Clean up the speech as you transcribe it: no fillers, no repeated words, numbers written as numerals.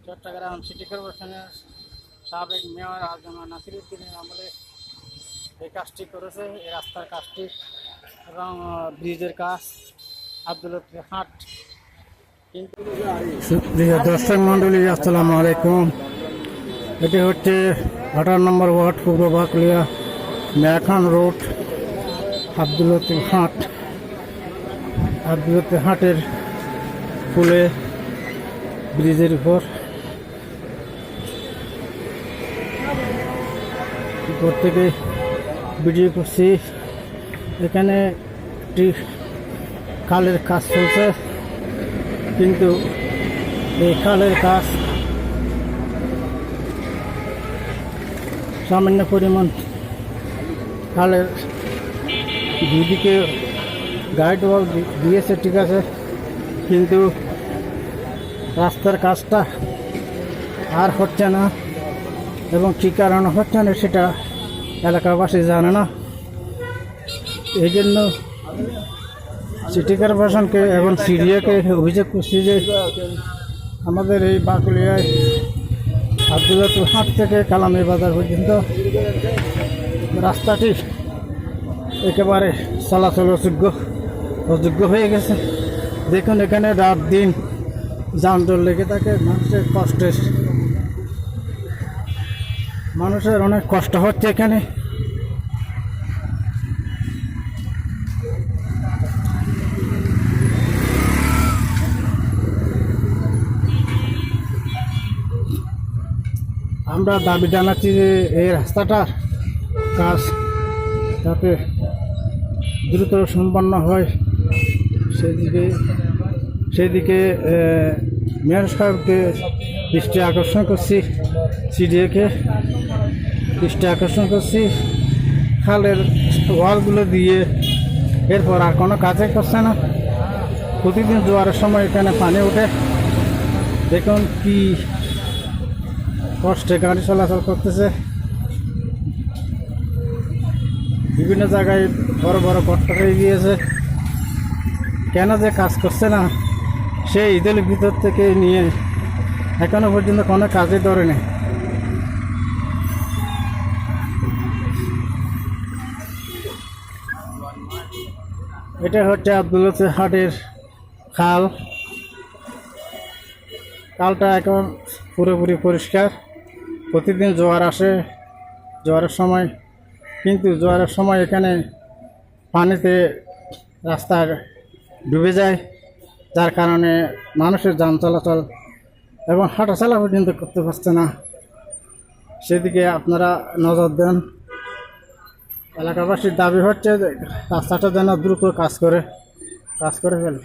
Chittagong city কর্পোরেশনের সাবেক mayor asthma নাসিরউদ্দিনের আমলে এই কাজটি করেছে, এই রাস্তার কাজটি এবং ব্রিজের কাজ আব্দুল লতিফ হাট। কিন্তু প্রিয় দর্শক মন্ডলী, আসসালামু আলাইকুম। এটি হচ্ছে 18 নম্বর ওয়ার্ড পূর্ব বাকলিয়া মেখান রোড আব্দুল লতিফ হাট। আব্দুল লতিফ হাটের পুলে ব্রিজের উপর থেকে ভিডিও করছি। এখানে একটি খালের কাজ চলছে, কিন্তু এই খালের কাজ সামান্য পরিমাণ খালের দুদিকে গাইড ওয়াল দিয়েছে, ঠিক আছে, কিন্তু রাস্তার কাজটা আর হচ্ছে না এবং কী কারণে হচ্ছে না সেটা এলাকাবাসী জানে না। এই জন্য সিটি কর্পোরেশনকে এবং সিডিএকে অভিযোগ করছি যে আমাদের এই বাকলিয়ায় আব্দুল লতিফ হাট থেকে কালামি বাজার পর্যন্ত রাস্তাটি একেবারে চলাচল অযোগ্য হয়ে গেছে। দেখুন, এখানে রাত দিন যানজট লেগে থাকে, মানুষের অনেক কষ্ট হচ্ছে এখানে। আমরা দাবি জানাচ্ছি যে এই রাস্তাটার কাজ যাতে দ্রুত সম্পন্ন হয়, সেদিকে মেয়র সাহেবকে দৃষ্টি আকর্ষণ করছি, সিডিএকে দৃষ্টি আকর্ষণ করছি। খালের ওয়ালগুলো দিয়ে এরপর আর কোনো কাজে করছে না। প্রতিদিন জোয়ারের সময় এখানে পানি ওঠে, দেখুন কি কষ্টে গাড়ি চলাচল করতেছে। বিভিন্ন জায়গায় বড় বড় গর্ত হয়ে গিয়েছে। কেন যে কাজ করছে না, সেই ঈদের ভিতর থেকে নিয়ে এখনো পর্যন্ত কোনো কাজে ধরে নেই। এটা হচ্ছে আব্দুল লতিফ হাটের খাল। খালটা এখন পুরোপুরি পরিষ্কার। প্রতিদিন জোয়ার আসে জোয়ারের সময়, কিন্তু জোয়ারের সময় এখানে পানিতে রাস্তা ডুবে যায়, যার কারণে মানুষের যান চলাচল এবং হাঁটাচলা পর্যন্ত করতে পারছে না। সেদিকে আপনারা নজর দেন। এলাকাবাসীর দাবি হচ্ছে রাস্তাটা যেন দ্রুত কাজ করে ফেলে।